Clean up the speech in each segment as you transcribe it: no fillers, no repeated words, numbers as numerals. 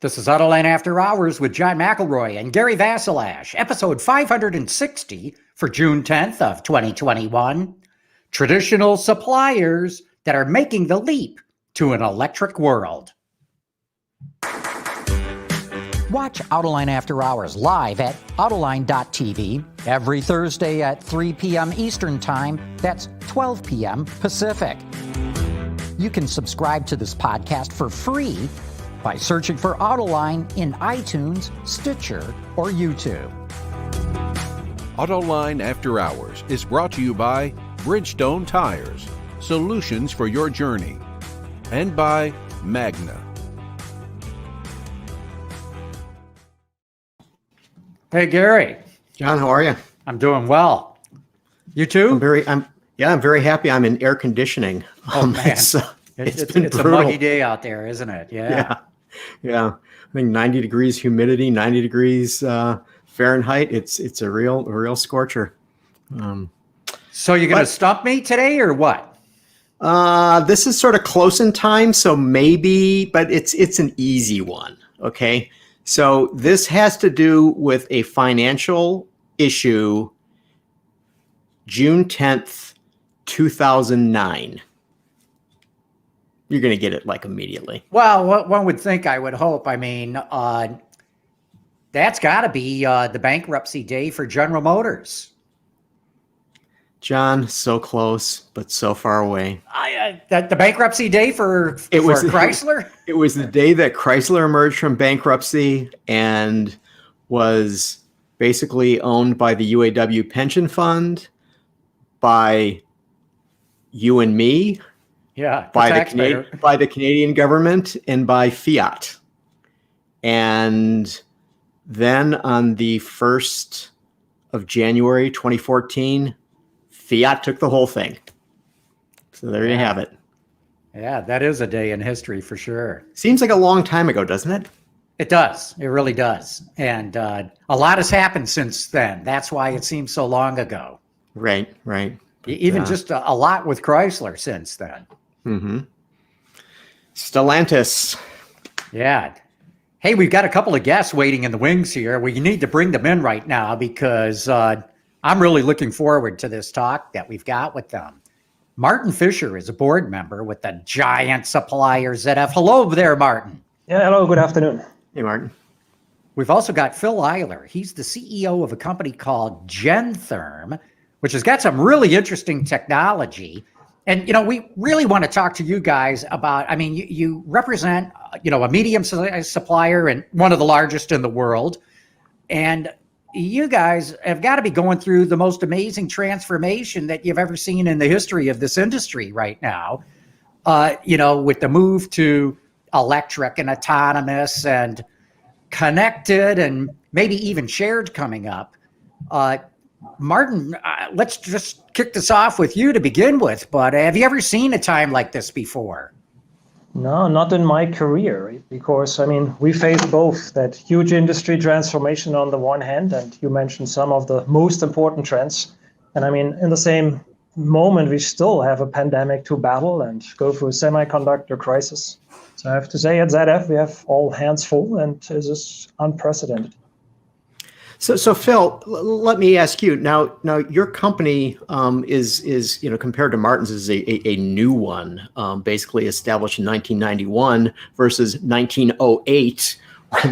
This is Autoline After Hours with John McElroy and Gary Vasilash, episode 560 for June 10th of 2021. Traditional suppliers that are making the leap to an electric world. Watch Autoline After Hours live at Autoline.tv every Thursday at 3 p.m. Eastern Time. That's 12 p.m. Pacific. You can subscribe to this podcast for free by searching for Autoline in iTunes, Stitcher, or YouTube. Autoline After Hours is brought to you by Bridgestone Tires, solutions for your journey, and by Magna. Hey, Gary. John, how are you? I'm doing well. You too? I'm very happy. I'm in air conditioning. Oh, man. It's a muggy day out there, isn't it? Yeah. I think 90 degrees humidity, 90 degrees Fahrenheit. It's a real scorcher. So you're going to stump me today or what? This is sort of close in time, so maybe, but it's an easy one. Okay. So this has to do with a financial issue, June 10th, 2009. You're going to get it like immediately. Well, what one would think, I would hope. I mean, that's got to be the bankruptcy day for General Motors. John, so close, but so far away. The bankruptcy day for Chrysler? It was the day that Chrysler emerged from bankruptcy and was basically owned by the UAW pension fund, by you and me, by the Canadian government, and by Fiat. And then on the 1st of January 2014, Fiat took the whole thing. So there you have it. Yeah, that is a day in history for sure. Seems like a long time ago, doesn't it? It does. It really does. And a lot has happened since then. That's why it seems so long ago. Right. But, even just a lot with Chrysler since then. Mm-hmm. Stellantis. Yeah. Hey, we've got a couple of guests waiting in the wings here. We need to bring them in right now because I'm really looking forward to this talk that we've got with them. Martin Fischer is a board member with the giant supplier ZF. Hello there, Martin. Yeah, hello, good afternoon. Hey, Martin. We've also got Phil Eyler. He's the CEO of a company called Gentherm, which has got some really interesting technology. And, we really want to talk to you guys about, you represent, a medium-sized supplier and one of the largest in the world. And you guys have got to be going through the most amazing transformation that you've ever seen in the history of this industry right now, with the move to electric and autonomous and connected and maybe even shared coming up. Martin, let's just kick this off with you to begin with, but have you ever seen a time like this before? No, not in my career, because, we face both that huge industry transformation on the one hand, and you mentioned some of the most important trends. And in the same moment, we still have a pandemic to battle and go through a semiconductor crisis. So I have to say at ZF, we have all hands full, and this is unprecedented. So Phil, let me ask you now. Your company is compared to Martin's is a new one, basically established in 1991 versus 1908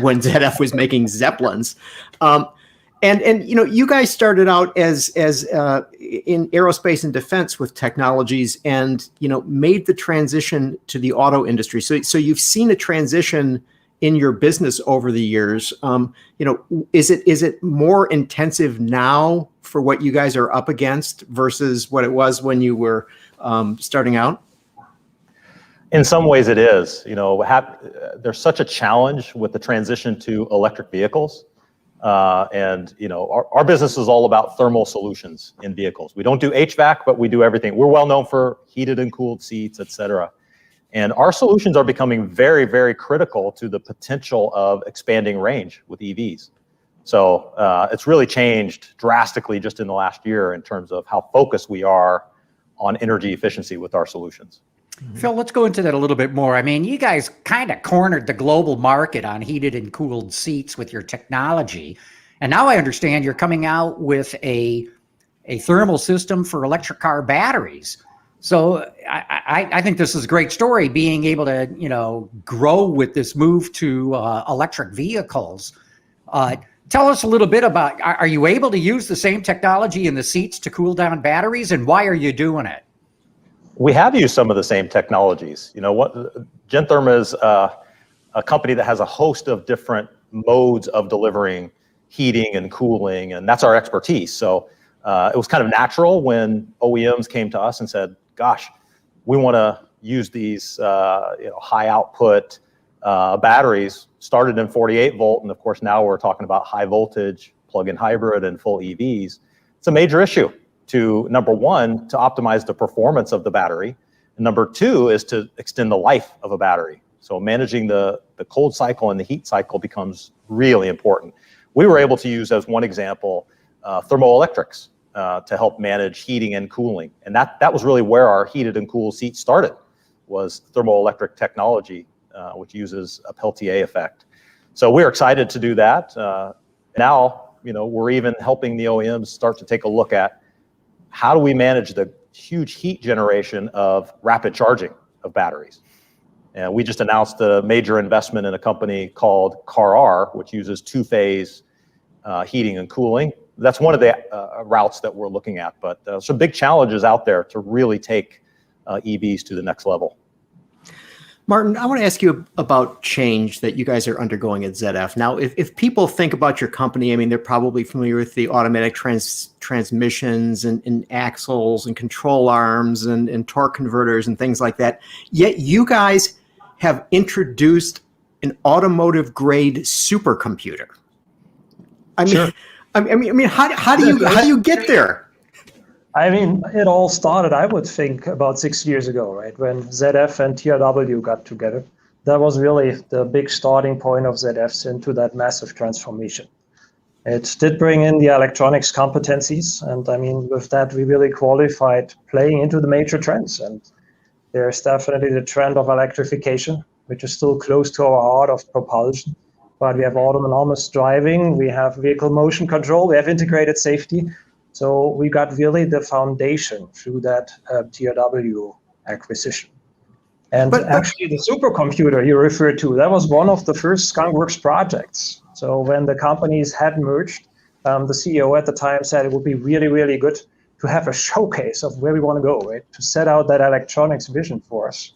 when ZF was making Zeppelins, and you guys started out as in aerospace and defense with technologies, and made the transition to the auto industry. So you've seen a transition in your business over the years. Is it more intensive now for what you guys are up against versus what it was when you were starting out? In some ways it is. There's such a challenge with the transition to electric vehicles. And our business is all about thermal solutions in vehicles. We don't do HVAC, but we do everything. We're well known for heated and cooled seats, et cetera. And our solutions are becoming very, very critical to the potential of expanding range with EVs. So it's really changed drastically just in the last year in terms of how focused we are on energy efficiency with our solutions. Phil, let's go into that a little bit more. I mean, you guys kind of cornered the global market on heated and cooled seats with your technology. And now I understand you're coming out with a thermal system for electric car batteries. So I think this is a great story, being able to, grow with this move to electric vehicles. Tell us a little bit about, are you able to use the same technology in the seats to cool down batteries, and why are you doing it? We have used some of the same technologies. Gentherm is a company that has a host of different modes of delivering heating and cooling, and that's our expertise. So it was kind of natural when OEMs came to us and said, gosh, we want to use these high output batteries, started in 48 volt, and of course now we're talking about high voltage, plug-in hybrid, and full EVs. It's a major issue to, number one, to optimize the performance of the battery. And number two is to extend the life of a battery. So managing the cold cycle and the heat cycle becomes really important. We were able to use, as one example, thermoelectrics to help manage heating and cooling. And that was really where our heated and cooled seat started, was thermoelectric technology, which uses a Peltier effect. So we're excited to do that. Now, we're even helping the OEMs start to take a look at how do we manage the huge heat generation of rapid charging of batteries. And we just announced a major investment in a company called CAR-R, which uses two-phase heating and cooling. That's one of the routes that we're looking at, but some big challenges out there to really take EVs to the next level. Martin, I want to ask you about change that you guys are undergoing at ZF. Now, if people think about your company, I mean, they're probably familiar with the automatic transmissions and axles and control arms and torque converters and things like that. Yet you guys have introduced an automotive grade supercomputer. I mean, sure. I mean, how do you get there? I mean, it all started, I would think, about 6 years ago, right? When ZF and TRW got together. That was really the big starting point of ZF into that massive transformation. It did bring in the electronics competencies. And I mean, with that, we really qualified playing into the major trends. And there's definitely the trend of electrification, which is still close to our heart of propulsion. But we have autonomous driving, we have vehicle motion control, we have integrated safety. So we got really the foundation through that TRW acquisition. And actually the supercomputer you referred to, that was one of the first Skunk Works projects. So when the companies had merged, the CEO at the time said it would be really, really good to have a showcase of where we want to go, right? To set out that electronics vision for us.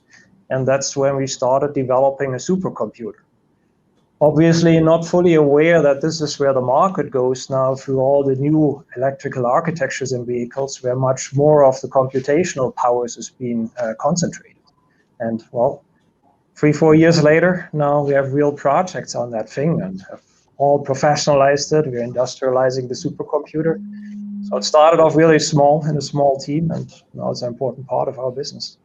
And that's when we started developing a supercomputer. Obviously not fully aware that this is where the market goes now through all the new electrical architectures in vehicles, where much more of the computational powers is being concentrated. And well, 3-4 years later, now we have real projects on that thing and have all professionalized it. We're industrializing the supercomputer. So it started off really small in a small team, and now it's an important part of our business.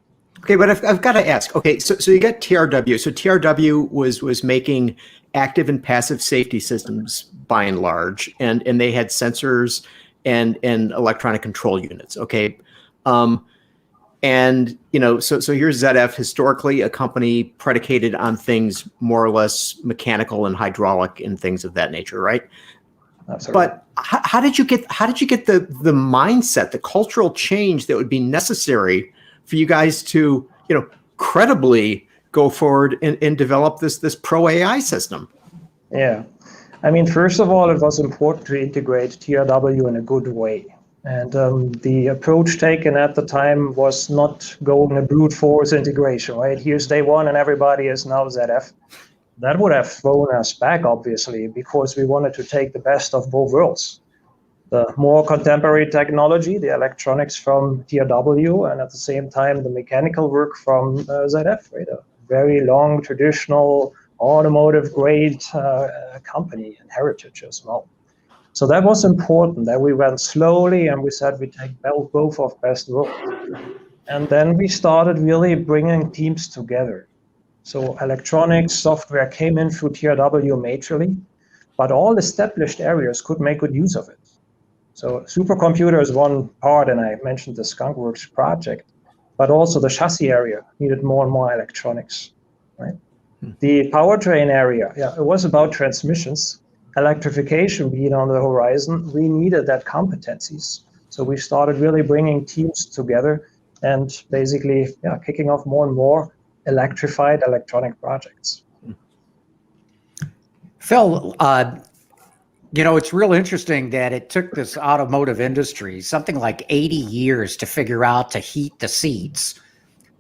Okay, but I've got to ask. Okay, so you got TRW. So TRW was making active and passive safety systems by and large, and they had sensors and electronic control units. Okay, and so here's ZF, historically a company predicated on things more or less mechanical and hydraulic and things of that nature, right? Absolutely. But how did you get the mindset, the cultural change that would be necessary for you guys to, credibly go forward and develop this pro AI system? Yeah. I mean, first of all, it was important to integrate TRW in a good way. And the approach taken at the time was not going a brute force integration, right? Here's day one and everybody is now ZF. That would have thrown us back, obviously, because we wanted to take the best of both worlds. The more contemporary technology, the electronics from TRW, and at the same time, the mechanical work from ZF, right? A very long, traditional, automotive-grade company and heritage as well. So that was important, that we went slowly and we said we take both of best worlds. And then we started really bringing teams together. So electronics, software came in through TRW majorly, but all established areas could make good use of it. So supercomputer is one part, and I mentioned the Skunk Works project. but also the chassis area needed more and more electronics, right? The powertrain area, yeah, it was about transmissions. Electrification being on the horizon, we needed that competencies. So we started really bringing teams together and basically kicking off more and more electrified electronic projects. Phil, it's real interesting that it took this automotive industry something like 80 years to figure out to heat the seats.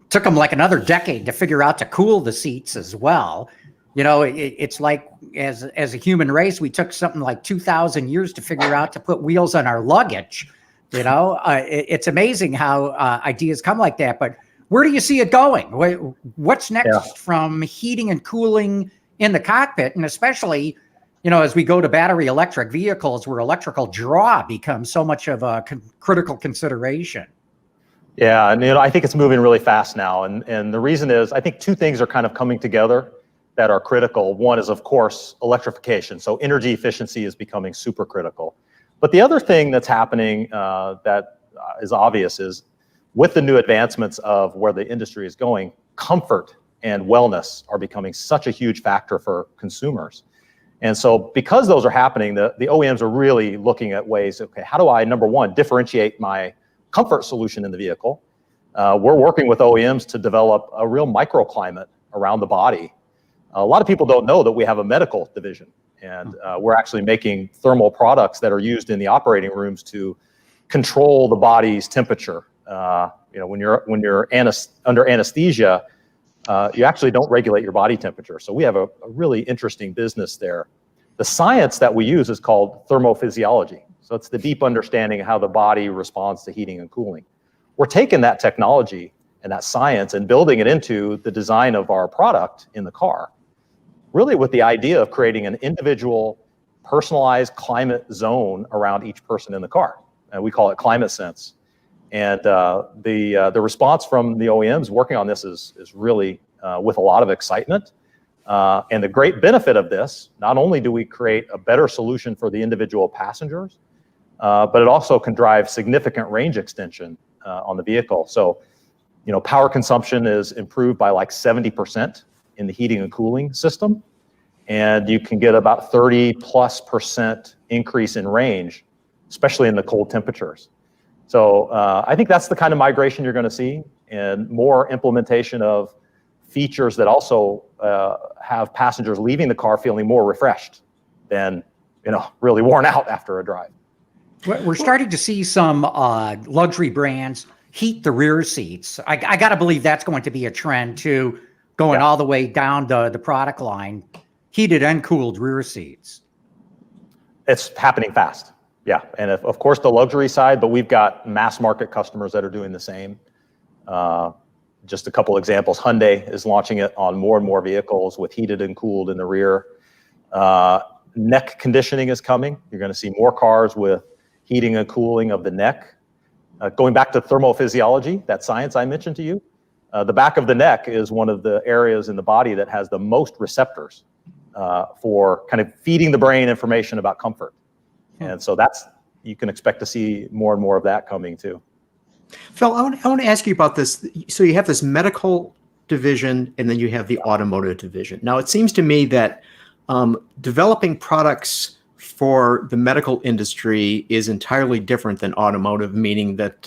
Took them like another decade to figure out to cool the seats as well. It's like as a human race, we took something like 2,000 years to figure out to put wheels on our luggage. It's amazing how ideas come like that. But where do you see it going? What's next from heating and cooling in the cockpit, and especially, as we go to battery electric vehicles, where electrical draw becomes so much of a critical consideration? Yeah, and I think it's moving really fast now, and the reason is I think two things are kind of coming together that are critical. One is, of course, electrification. So energy efficiency is becoming super critical. But the other thing that's happening that is obvious is with the new advancements of where the industry is going, comfort and wellness are becoming such a huge factor for consumers. And so because those are happening, the OEMs are really looking at ways, okay, how do I, number one, differentiate my comfort solution in the vehicle? We're working with OEMs to develop a real microclimate around the body. A lot of people don't know that we have a medical division, and we're actually making thermal products that are used in the operating rooms to control the body's temperature. When you're under anesthesia, you actually don't regulate your body temperature. So we have a really interesting business there. The science that we use is called thermophysiology. So it's the deep understanding of how the body responds to heating and cooling. We're taking that technology and that science and building it into the design of our product in the car, really with the idea of creating an individual, personalized climate zone around each person in the car. And we call it Climate Sense. And the response from the OEMs working on this is really with a lot of excitement. And the great benefit of this, not only do we create a better solution for the individual passengers, but it also can drive significant range extension on the vehicle. So, power consumption is improved by like 70% in the heating and cooling system. And you can get about 30+% increase in range, especially in the cold temperatures. So I think that's the kind of migration you're going to see, and more implementation of features that also have passengers leaving the car feeling more refreshed than, really worn out after a drive. We're starting to see some luxury brands heat the rear seats. I got to believe that's going to be a trend too, going all the way down the product line, heated and cooled rear seats. It's happening fast. Yeah, and of course the luxury side, but we've got mass market customers that are doing the same. Just a couple examples, Hyundai is launching it on more and more vehicles with heated and cooled in the rear. Neck conditioning is coming. You're going to see more cars with heating and cooling of the neck. Going back to thermophysiology, that science I mentioned to you, the back of the neck is one of the areas in the body that has the most receptors for kind of feeding the brain information about comfort. And so you can expect to see more and more of that coming too. Phil, I want to ask you about this. So you have this medical division, and then you have the automotive division. Now, it seems to me that developing products for the medical industry is entirely different than automotive, meaning that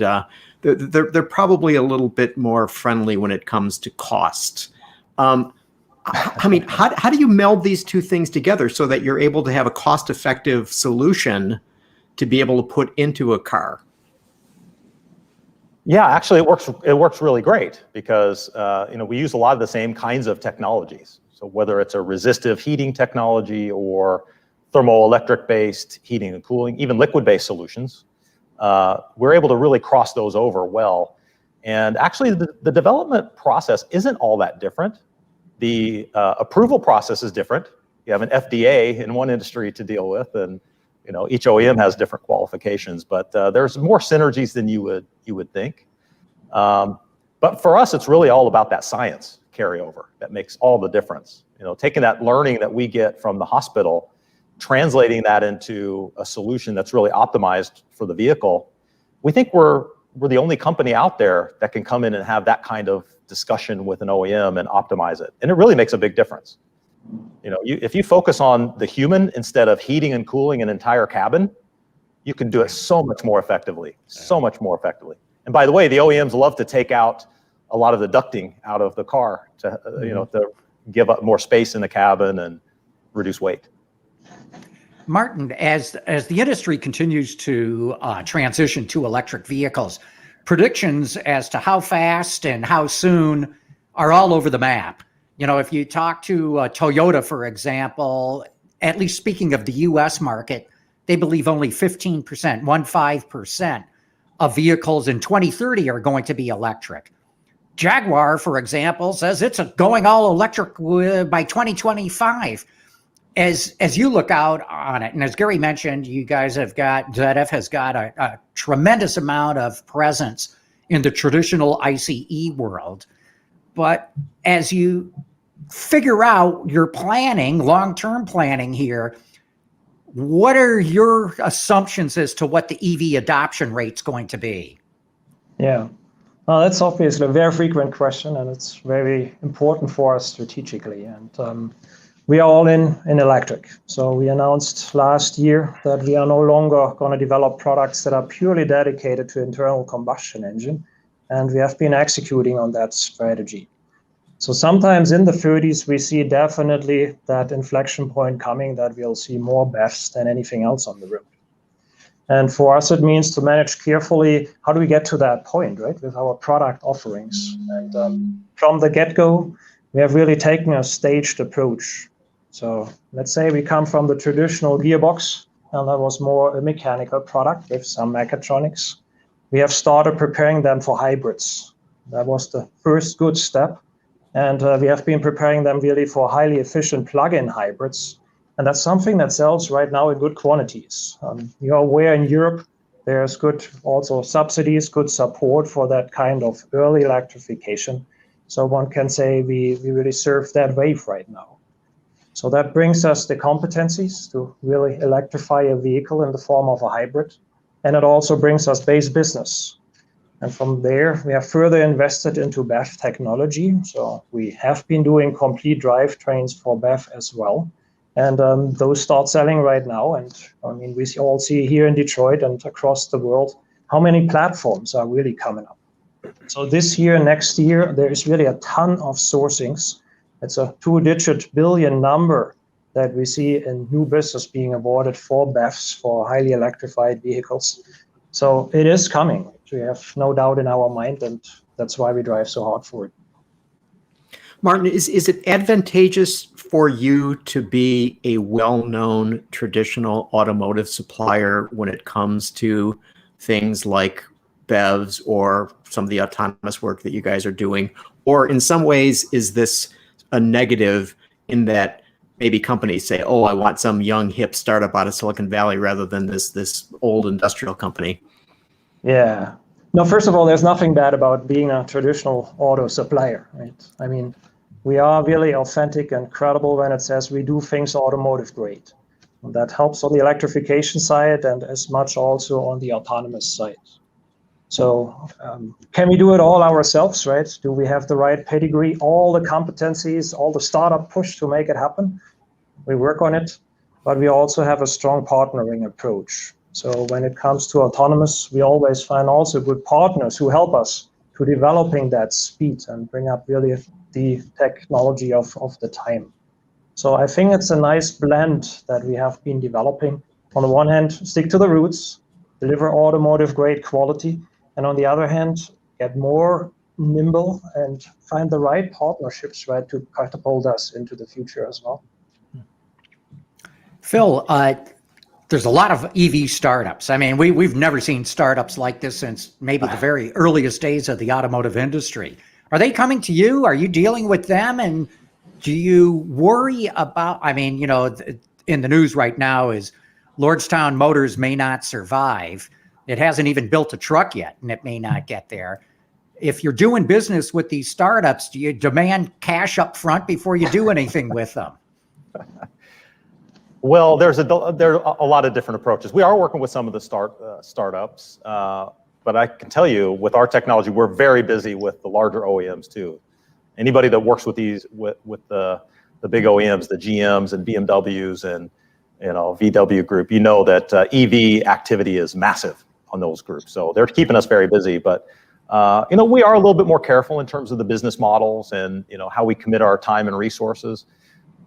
they're probably a little bit more friendly when it comes to cost. I mean, how do you meld these two things together so that you're able to have a cost-effective solution to be able to put into a car? Yeah, actually, it works really great because we use a lot of the same kinds of technologies. So whether it's a resistive heating technology or thermoelectric based heating and cooling, even liquid-based solutions, we're able to really cross those over well. And actually, the development process isn't all that different. The approval process is different. You have an FDA in one industry to deal with, and each OEM has different qualifications. But there's more synergies than you would think. But for us, it's really all about that science carryover that makes all the difference. Taking that learning that we get from the hospital, translating that into a solution that's really optimized for the vehicle. We think we're we're the only company out there that can come in and have that kind of discussion with an OEM and optimize it. And it really makes a big difference. You know, if you focus on the human instead of heating and cooling an entire cabin, you can do it so much more effectively, And by the way, the OEMs love to take out a lot of the ducting out of the car to, you know, to give up more space in the cabin and reduce weight. Martin, as the industry continues to transition to electric vehicles, predictions as to how fast and how soon are all over the map. You know, if you talk to Toyota, for example, at least speaking of the U.S. market, they believe only 15% of vehicles in 2030 are going to be electric. Jaguar, for example, says it's going all electric by 2025. As you look out on it, and as Gary mentioned, you guys have got, ZF has got a tremendous amount of presence in the traditional ICE world. But as you figure out your planning, long-term planning here, what are your assumptions as to what the EV adoption rate's going to be? Yeah, well, that's obviously a very frequent question, and it's very important for us strategically. And we are all in electric. So we announced last year that we are no longer going to develop products that are purely dedicated to internal combustion engine, and we have been executing on that strategy. So sometimes in the 30s, we see definitely that inflection point coming that we'll see more BEVs than anything else on the road. And for us, it means to manage carefully, how do we get to that point, right, with our product offerings? And from the get-go, we have really taken a staged approach. So let's say we come from the traditional gearbox, and that was more a mechanical product with some mechatronics. We have started preparing them for hybrids. That was the first good step. And we have been preparing them really for highly efficient plug-in hybrids. And that's something that sells right now in good quantities. You're aware in Europe, there's good also subsidies, good support for that kind of early electrification. So one can say we really surf that wave right now. So that brings us the competencies to really electrify a vehicle in the form of a hybrid. And it also brings us base business. And from there, we have further invested into BEV technology. So we have been doing complete drivetrains for BEV as well. And those start selling right now. And I mean, we all see here in Detroit and across the world how many platforms are really coming up. So this year, next year, there is really a ton of sourcings. It's a 2-digit billion number that we see in new business being awarded for BEVs, for highly electrified vehicles. So it is coming. We have no doubt in our mind, and that's why we drive so hard for it. Martin, is it advantageous for you to be a well-known traditional automotive supplier when it comes to things like BEVs or some of the autonomous work that you guys are doing? Or in some ways, is this a negative in that maybe companies say, oh, I want some young hip startup out of Silicon Valley rather than this old industrial company? Yeah. No, first of all, there's nothing bad about being a traditional auto supplier, right? I mean, we are really authentic and credible when it says we do things automotive grade. And that helps on the electrification side and as much also on the autonomous side. So can we do it all ourselves, right? Do we have the right pedigree, all the competencies, all the startup push to make it happen? We work on it, but we also have a strong partnering approach. So when it comes to autonomous, we always find also good partners who help us to developing that speed and bring up really the technology of the time. So I think it's a nice blend that we have been developing. On the one hand, stick to the roots, deliver automotive grade quality, and on the other hand, get more nimble and find the right partnerships, right, to catapult us into the future as well. Phil, there's a lot of EV startups. I mean, we've never seen startups like this since maybe the very earliest days of the automotive industry. Are they coming to you? Are you dealing with them? And do you worry about, I mean, you know, in the news right now is Lordstown Motors may not survive. It hasn't even built a truck yet, and it may not get there. If you're doing business with these startups, do you demand cash up front before you do anything with them? Well, there are a lot of different approaches. We are working with some of the startups. but I can tell you with our technology, we're very busy with the larger OEMs too. Anybody that works with these, with the big OEMs, the GMs and BMWs and VW Group, that EV activity is massive on those groups. So they're keeping us very busy, but we are a little bit more careful in terms of the business models and how we commit our time and resources.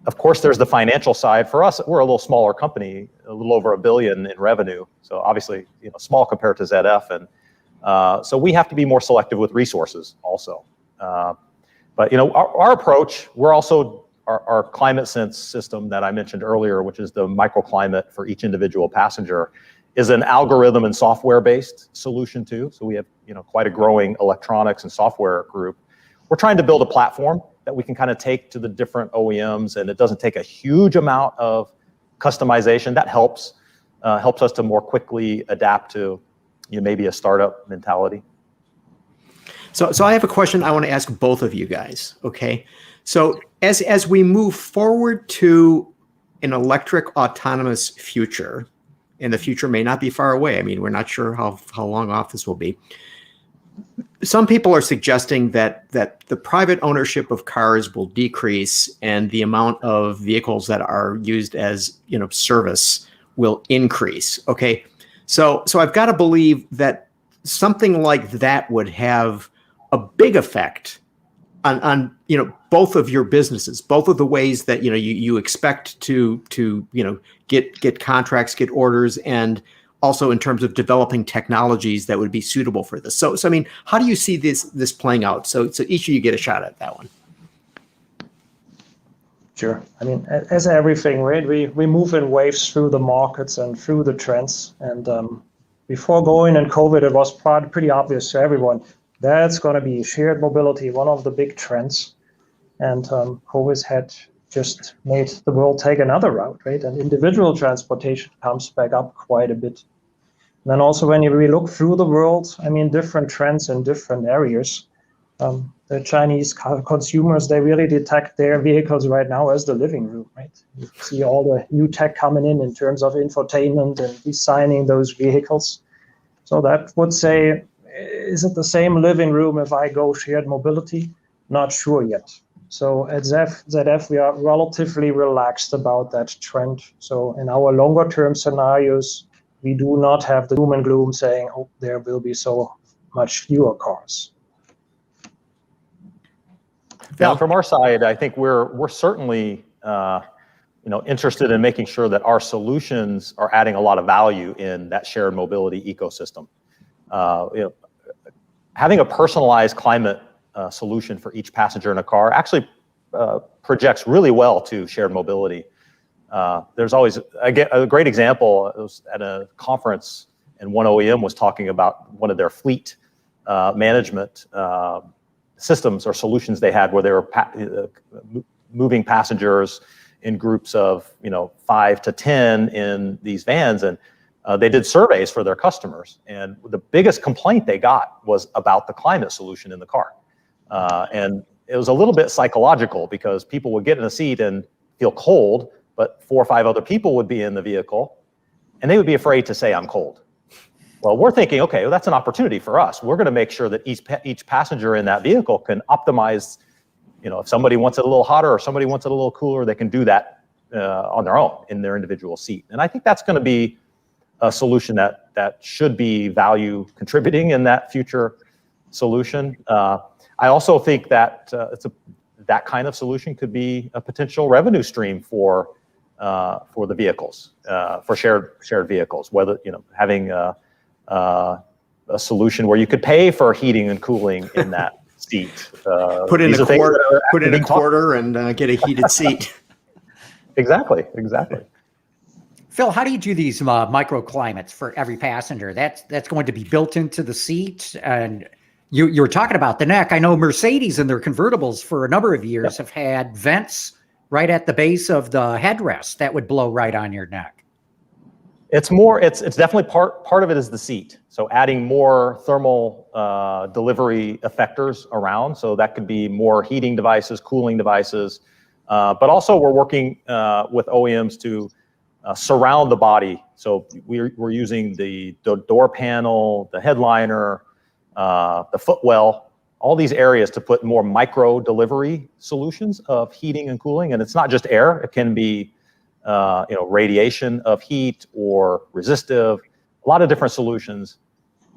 Of course, there's the financial side. For us, we're a little smaller company, a little over $1 billion in revenue. So obviously, small compared to ZF, and so we have to be more selective with resources also. But our approach, we're also our climate sense system that I mentioned earlier, which is the microclimate for each individual passenger, is an algorithm and software-based solution too. So we have quite a growing electronics and software group. We're trying to build a platform that we can kind of take to the different OEMs, and it doesn't take a huge amount of customization. That helps us to more quickly adapt to maybe a startup mentality. So I have a question I want to ask both of you guys. Okay, so as we move forward to an electric autonomous future, and the future may not be far away. I mean, we're not sure how long off this will be. Some people are suggesting that the private ownership of cars will decrease and the amount of vehicles that are used as service will increase. Okay, so I've got to believe that something like that would have a big effect on both of your businesses, both of the ways that you expect to get contracts, get orders, and also in terms of developing technologies that would be suitable for this. So I mean, how do you see this playing out? So each of you get a shot at that one. Sure. I mean, as everything, right? We move in waves through the markets and through the trends. And before going in COVID, it was pretty obvious to everyone that's going to be shared mobility, one of the big trends. And COVID had just made the world take another route, right? And individual transportation comes back up quite a bit. And then also when we look through the world, I mean, different trends in different areas. The Chinese consumers, they really detect their vehicles right now as the living room, right? You see all the new tech coming in terms of infotainment and designing those vehicles. So that would say, is it the same living room if I go shared mobility? Not sure yet. So at ZF, we are relatively relaxed about that trend. So in our longer term scenarios, we do not have the doom and gloom saying, oh, there will be so much fewer cars. Yeah, from our side, I think we're certainly interested in making sure that our solutions are adding a lot of value in that shared mobility ecosystem. Having a personalized climate solution for each passenger in a car actually projects really well to shared mobility. There's always a great example. It was at a conference, and one OEM was talking about one of their fleet management systems or solutions they had, where they were moving passengers in groups of 5 to 10 in these vans, and they did surveys for their customers, and the biggest complaint they got was about the climate solution in the car. And it was a little bit psychological, because people would get in a seat and feel cold, but 4 or 5 other people would be in the vehicle and they would be afraid to say, I'm cold. Well, we're thinking, okay, well, that's an opportunity for us. We're going to make sure that each passenger in that vehicle can optimize, if somebody wants it a little hotter or somebody wants it a little cooler, they can do that on their own in their individual seat. And I think that's going to be a solution that should be value contributing in that future solution. I also think that that kind of solution could be a potential revenue stream for the vehicles, for shared vehicles. Whether having a solution where you could pay for heating and cooling in that seat. Put in a quarter and get a heated seat. Exactly. Phil, how do you do these microclimates for every passenger? That's going to be built into the seat, and you were talking about the neck. I know Mercedes and their convertibles for a number of years have had vents right at the base of the headrest that would blow right on your neck. It's definitely part of it is the seat. So adding more thermal delivery effectors around. So that could be more heating devices, cooling devices. But also we're working with OEMs to surround the body. So we're using the door panel, the headliner, the footwell, all these areas to put more micro delivery solutions of heating and cooling. And it's not just air; it can be radiation of heat or resistive, a lot of different solutions.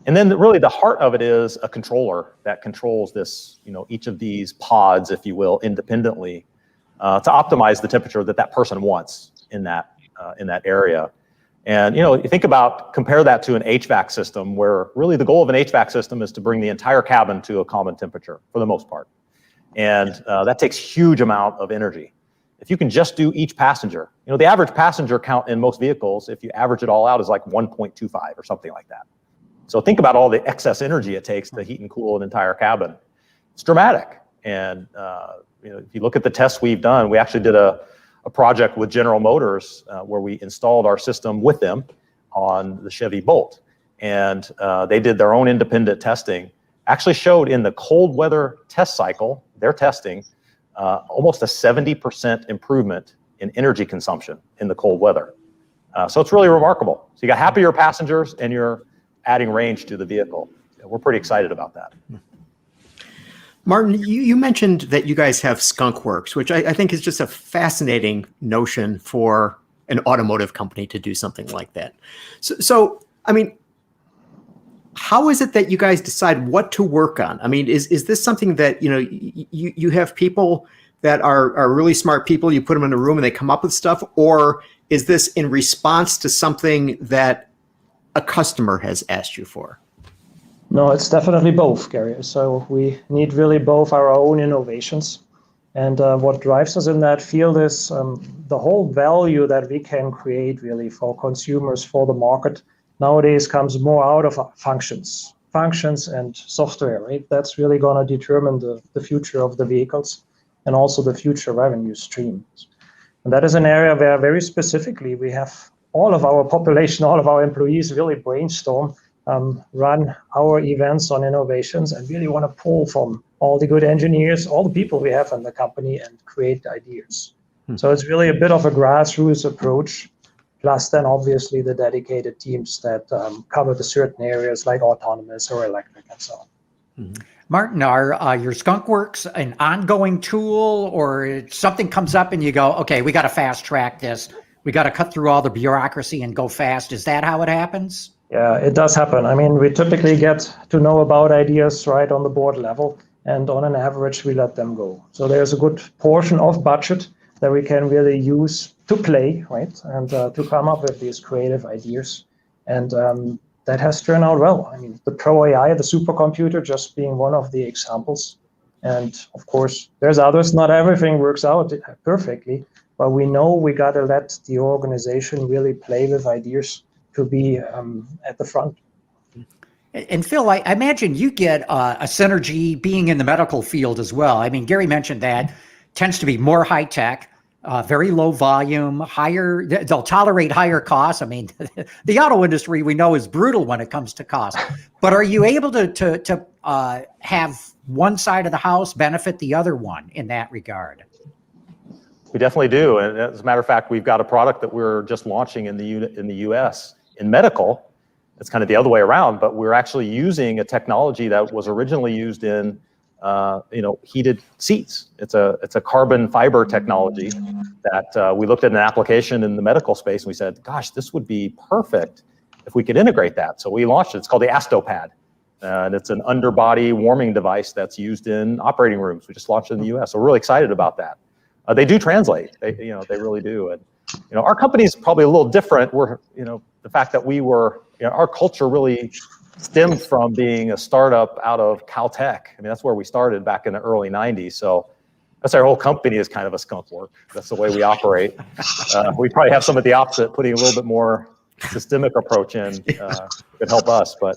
And then really the heart of it is a controller that controls this, each of these pods, if you will, independently to optimize the temperature that person wants in that area. And you think compare that to an HVAC system, where really the goal of an HVAC system is to bring the entire cabin to a common temperature for the most part. And that takes huge amount of energy. If you can just do each passenger, the average passenger count in most vehicles, if you average it all out, is like 1.25 or something like that. So think about all the excess energy it takes to heat and cool an entire cabin. It's dramatic. And if you look at the tests we've done, we actually did a project with General Motors where we installed our system with them on the Chevy Bolt. And they did their own independent testing, actually showed in the cold weather test cycle, their testing, almost a 70% improvement in energy consumption in the cold weather. So it's really remarkable. So you got happier passengers and you're adding range to the vehicle. We're pretty excited about that. Martin, you mentioned that you guys have Skunk Works, which I think is just a fascinating notion for an automotive company to do something like that. So I mean, how is it that you guys decide what to work on? I mean, is this something that, you have people that are really smart people, you put them in a room and they come up with stuff, or is this in response to something that a customer has asked you for? No, it's definitely both, Gary. So we need really both our own innovations. And what drives us in that field is the whole value that we can create really for consumers, for the market, nowadays comes more out of functions and software, right? That's really going to determine the future of the vehicles and also the future revenue streams. And that is an area where very specifically we have all of our population, all of our employees really brainstorm, run our events on innovations, and really want to pull from all the good engineers, all the people we have in the company, and create ideas. So it's really a bit of a grassroots approach, plus then obviously the dedicated teams that cover the certain areas like autonomous or electric and so on. Martin, are your Skunk Works an ongoing tool, or something comes up and you go, okay, we got to fast track this. We got to cut through all the bureaucracy and go fast. Is that how it happens? Yeah, it does happen. I mean, we typically get to know about ideas right on the board level, and on an average, we let them go. So there's a good portion of budget that we can really use to play, right, and to come up with these creative ideas. And that has turned out well. I mean, the Pro AI, the supercomputer, just being one of the examples. And of course, there's others. Not everything works out perfectly, but we know we got to let the organization really play with ideas to be at the front. And Phil, I imagine you get a synergy being in the medical field as well. I mean, Gary mentioned that tends to be more high tech, very low volume, higher. They'll tolerate higher costs. I mean, the auto industry we know is brutal when it comes to cost. But are you able to have one side of the house benefit the other one in that regard? We definitely do. And as a matter of fact, we've got a product that we're just launching in the U.S. in medical. It's kind of the other way around, but we're actually using a technology that was originally used in heated seats. It's a carbon fiber technology that we looked at an application in the medical space, and we said, gosh, this would be perfect if we could integrate that. So we launched it. It's called the Astopad. And it's an underbody warming device that's used in operating rooms. We just launched it in the U.S. So we're really excited about that. They do translate. They really do. And our company is probably a little different. We're the fact that we were our culture really stemmed from being a startup out of Caltech. I mean, that's where we started back in the early 90s. So that's our whole company is kind of a skunk work. That's the way we operate. We probably have some of the opposite, putting a little bit more systemic approach in could help us. But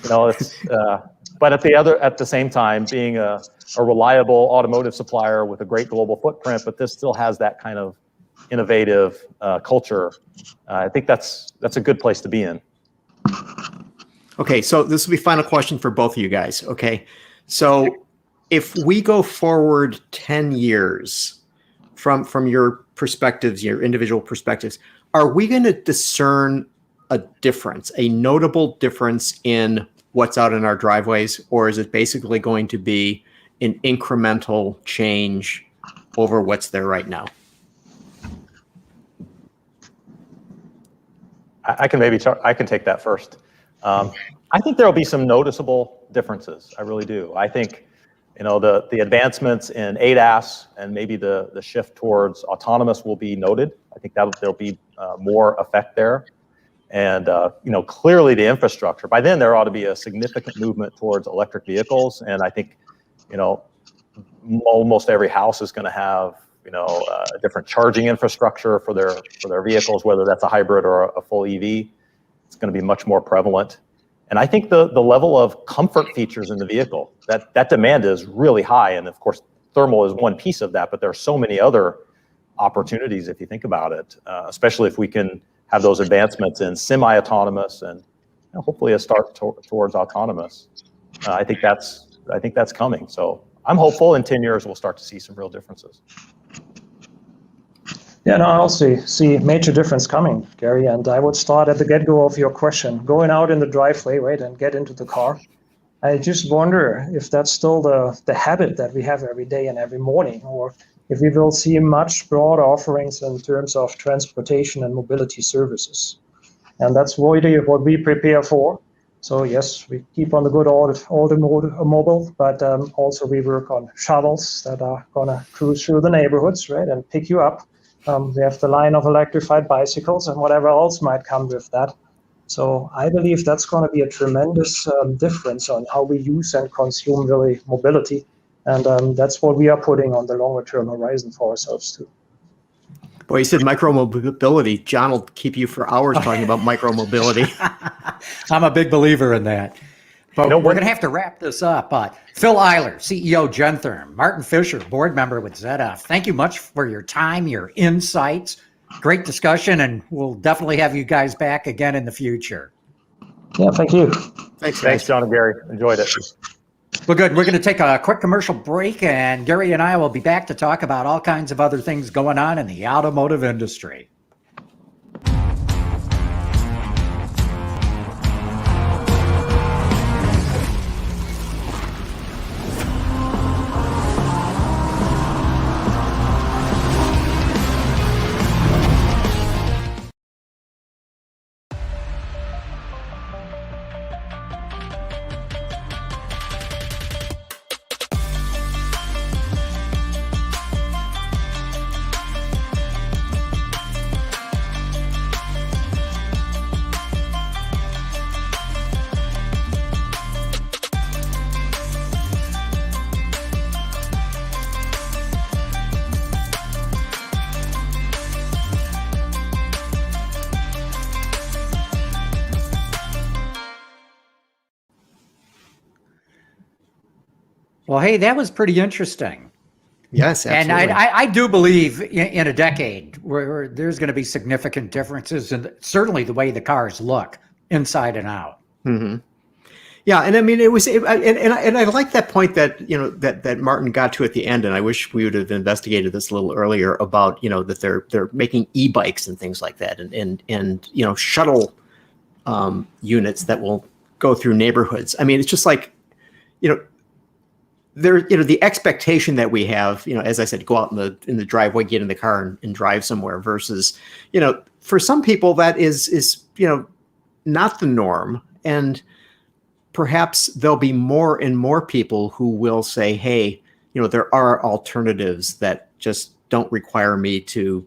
it's but at the same time, being a reliable automotive supplier with a great global footprint, but this still has that kind of innovative culture. I think that's a good place to be in. Okay, so this will be final question for both of you guys. Okay, so if we go forward 10 years from your perspectives, your individual perspectives, are we going to discern a difference, a notable difference in what's out in our driveways, or is it basically going to be an incremental change over what's there right now? I can I can take that first. I think there will be some noticeable differences. I really do. I think, the advancements in ADAS and maybe the shift towards autonomous will be noted. I think that there'll be more effect there. And, clearly the infrastructure, by then there ought to be a significant movement towards electric vehicles. And I think, almost every house is going to have, a different charging infrastructure for their vehicles, whether that's a hybrid or a full EV. It's going to be much more prevalent. And I think the level of comfort features in the vehicle, that demand is really high. And of course, thermal is one piece of that, but there are so many other opportunities if you think about it, especially if we can have those advancements in semi-autonomous and hopefully a start towards autonomous. I think that's coming. So I'm hopeful in 10 years we'll start to see some real differences. Yeah, no, I also see major difference coming, Gary, and I would start at the get-go of your question. Going out in the driveway, right, and get into the car. I just wonder if that's still the habit that we have every day and every morning, or if we will see much broader offerings in terms of transportation and mobility services. And that's really what we prepare for. So yes, we keep on the good automobile, but also we work on shuttles that are going to cruise through the neighborhoods, right, and pick you up. We have the line of electrified bicycles and whatever else might come with that. So I believe that's going to be a tremendous difference on how we use and consume really mobility. And that's what we are putting on the longer term horizon for ourselves too. Boy, you said micro-mobility. John will keep you for hours talking about micro-mobility. I'm a big believer in that. But we're going to have to wrap this up. Phil Eyler, CEO Gentherm, Martin Fischer, board member with ZF. Thank you much for your time, your insights. Great discussion, and we'll definitely have you guys back again in the future. Yeah, thank you. Thanks, John and Gary. Enjoyed it. Well, good. We're going to take a quick commercial break, and Gary and I will be back to talk about all kinds of other things going on in the automotive industry. Well, hey, that was pretty interesting. Yes, absolutely. And I do believe in a decade where there's going to be significant differences in certainly the way the cars look inside and out. Mm-hmm. Yeah, and I mean, and I like that point that that Martin got to at the end, and I wish we would have investigated this a little earlier about that they're making e-bikes and things like that, and shuttle units that will go through neighborhoods. I mean, it's just like the expectation that we have, as I said, go out in the driveway, get in the car and drive somewhere versus, for some people that is not the norm. And perhaps there'll be more and more people who will say, hey, there are alternatives that just don't require me to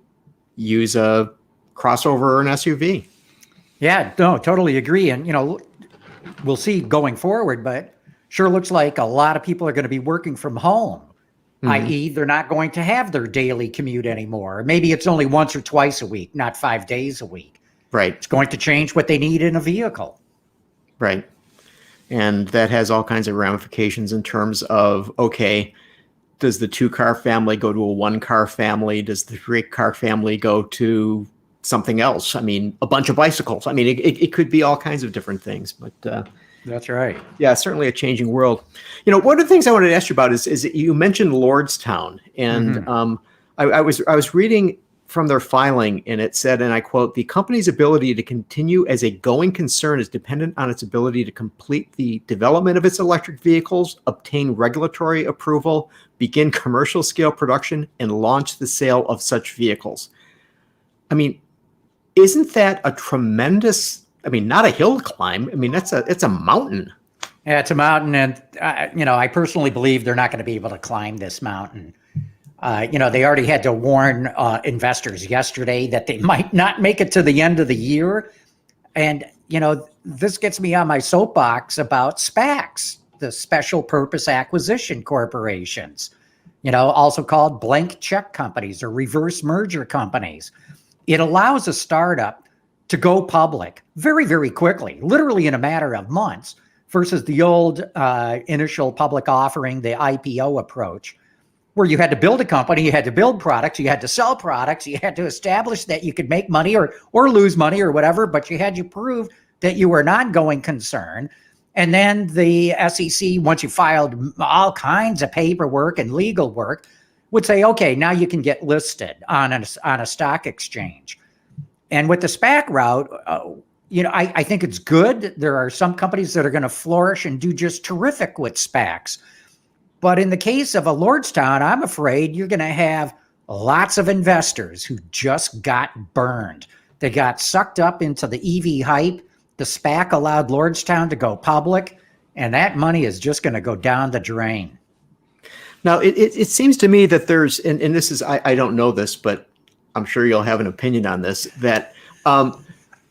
use a crossover or an SUV. Yeah, no, totally agree. And, we'll see going forward, but sure looks like a lot of people are going to be working from home, i.e. they're not going to have their daily commute anymore. Maybe it's only once or twice a week, not 5 days a week. Right. It's going to change what they need in a vehicle. Right. And that has all kinds of ramifications in terms of, okay, does the 2-car family go to a 1-car family? Does the 3-car family go to something else? I mean, a bunch of bicycles. I mean, it could be all kinds of different things, but that's right. Yeah, certainly a changing world. One of the things I wanted to ask you about is you mentioned Lordstown, and I was reading from their filing, and it said, and I quote, "The company's ability to continue as a going concern is dependent on its ability to complete the development of its electric vehicles, obtain regulatory approval, begin commercial scale production, and launch the sale of such vehicles." I mean, isn't that a tremendous, I mean, not a hill climb. I mean, it's a mountain. Yeah, it's a mountain. And, I personally believe they're not going to be able to climb this mountain. They already had to warn investors yesterday that they might not make it to the end of the year. And, this gets me on my soapbox about SPACs, the special purpose acquisition corporations, also called blank check companies or reverse merger companies. It allows a startup to go public very, very quickly, literally in a matter of months, versus the old initial public offering, the IPO approach, where you had to build a company, you had to build products, you had to sell products, you had to establish that you could make money or lose money or whatever, but you had to prove that you were an ongoing concern. And then the SEC, once you filed all kinds of paperwork and legal work, would say, okay, now you can get listed on a stock exchange. And with the SPAC route, I think it's good. There are some companies that are going to flourish and do just terrific with SPACs. But in the case of a Lordstown, I'm afraid you're going to have lots of investors who just got burned. They got sucked up into the EV hype. The SPAC allowed Lordstown to go public, and that money is just going to go down the drain. Now, it seems to me that there's, and this is, I don't know this, but I'm sure you'll have an opinion on this, that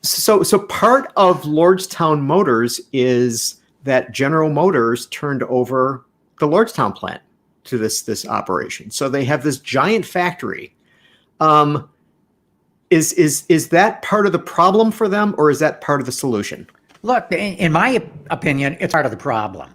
so part of Lordstown Motors is that General Motors turned over the Lordstown plant to this operation. So they have this giant factory. Is that part of the problem for them, or is that part of the solution? Look, in my opinion, it's part of the problem.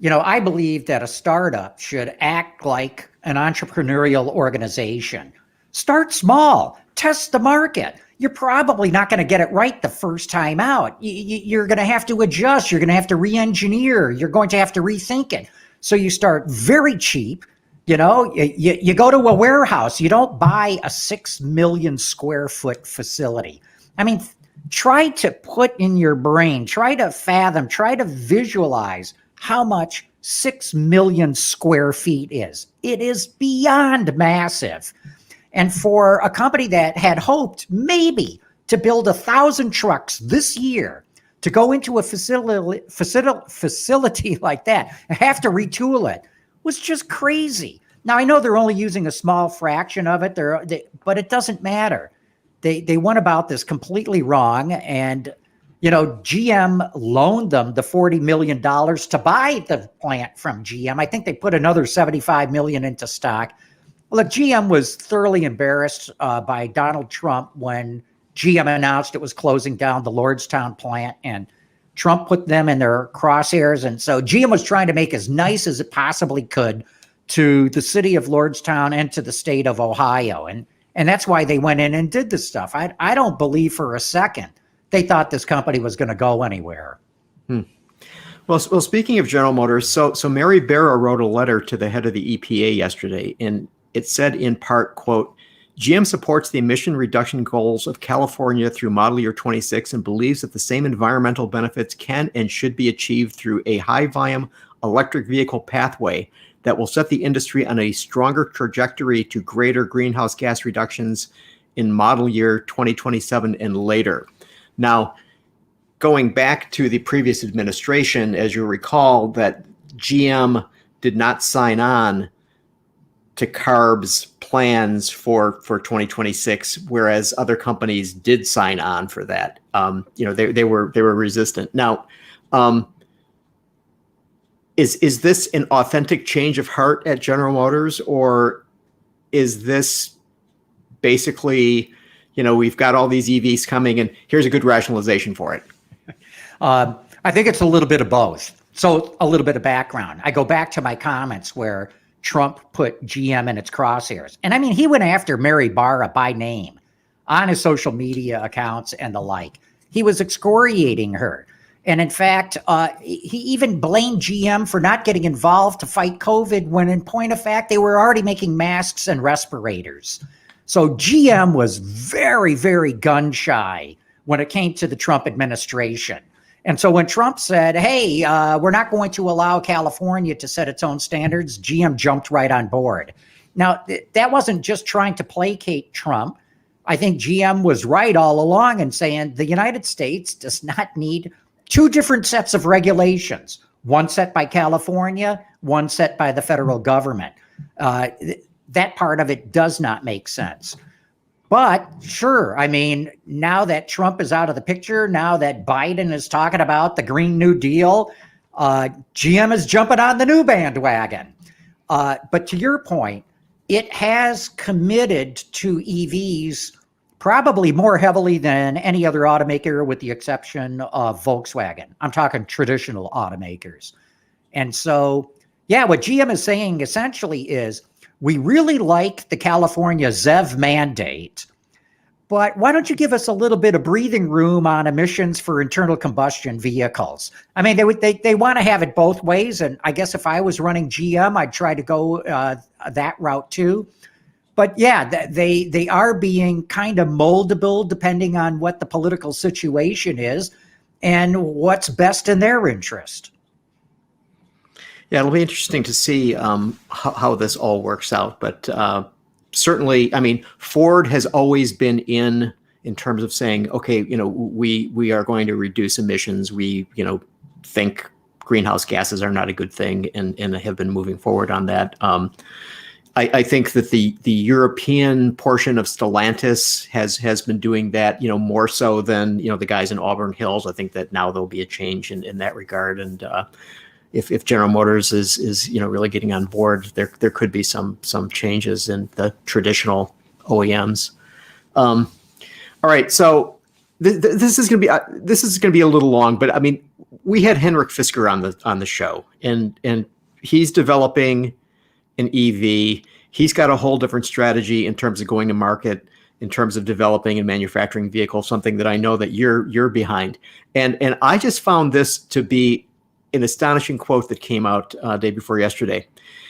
I believe that a startup should act like an entrepreneurial organization. Start small, test the market. You're probably not going to get it right the first time out. You're going to have to adjust. You're going to have to re-engineer. You're going to have to rethink it. So you start very cheap. You go to a warehouse. You don't buy a 6 million square foot facility. I mean, try to put in your brain, try to fathom, try to visualize how much 6 million square feet is. It is beyond massive. And for a company that had hoped maybe to build 1,000 trucks this year, to go into a facility like that and have to retool it was just crazy. Now, I know they're only using a small fraction of it, but it doesn't matter. They went about this completely wrong. And, GM loaned them the $40 million to buy the plant from GM. I think they put another $75 million into stock. Look, GM was thoroughly embarrassed by Donald Trump when GM announced it was closing down the Lordstown plant, and Trump put them in their crosshairs. And so GM was trying to make as nice as it possibly could to the city of Lordstown and to the state of Ohio. And that's why they went in and did this stuff. I don't believe for a second they thought this company was going to go anywhere. Well, speaking of General Motors, so Mary Barra wrote a letter to the head of the EPA yesterday, and it said in part, quote, GM supports the emission reduction goals of California through model year 26 and believes that the same environmental benefits can and should be achieved through a high volume electric vehicle pathway that will set the industry on a stronger trajectory to greater greenhouse gas reductions in model year 2027 and later. Now, going back to the previous administration, as you recall, that GM did not sign on to CARB's plans for 2026, whereas other companies did sign on for that. They were resistant. Now, is this an authentic change of heart at General Motors, or is this basically, we've got all these EVs coming and here's a good rationalization for it? I think it's a little bit of both. So a little bit of background. I go back to my comments where Trump put GM in its crosshairs. And I mean, he went after Mary Barra by name on his social media accounts and the like. He was excoriating her. And in fact, he even blamed GM for not getting involved to fight COVID when in point of fact, they were already making masks and respirators. So GM was very, very gun shy when it came to the Trump administration. And so when Trump said, hey, we're not going to allow California to set its own standards, GM jumped right on board. Now, that wasn't just trying to placate Trump. I think GM was right all along in saying the United States does not need two different sets of regulations, one set by California, one set by the federal government. That part of it does not make sense. But sure, I mean, now that Trump is out of the picture, now that Biden is talking about the Green New Deal, GM is jumping on the new bandwagon. But to your point, it has committed to EVs probably more heavily than any other automaker with the exception of Volkswagen. I'm talking traditional automakers. And so, yeah, what GM is saying essentially is, we really like the California ZEV mandate, but why don't you give us a little bit of breathing room on emissions for internal combustion vehicles? I mean, they want to have it both ways, and I guess if I was running GM, I'd try to go that route too. But yeah, they are being kind of moldable depending on what the political situation is and what's best in their interest. Yeah, it'll be interesting to see how this all works out. But certainly, I mean, Ford has always been in terms of saying, okay, we are going to reduce emissions. We, think greenhouse gases are not a good thing, and have been moving forward on that. I think that the European portion of Stellantis has been doing that, more so than the guys in Auburn Hills. I think that now there'll be a change in that regard, and if General Motors is really getting on board, there could be some changes in the traditional OEMs. All right, so this is going to be a little long, but I mean, we had Henrik Fischer on the show, and he's developing an EV. He's got a whole different strategy in terms of going to market, in terms of developing and manufacturing vehicles, something that I know that you're behind. And I just found this to be an astonishing quote that came out day before yesterday.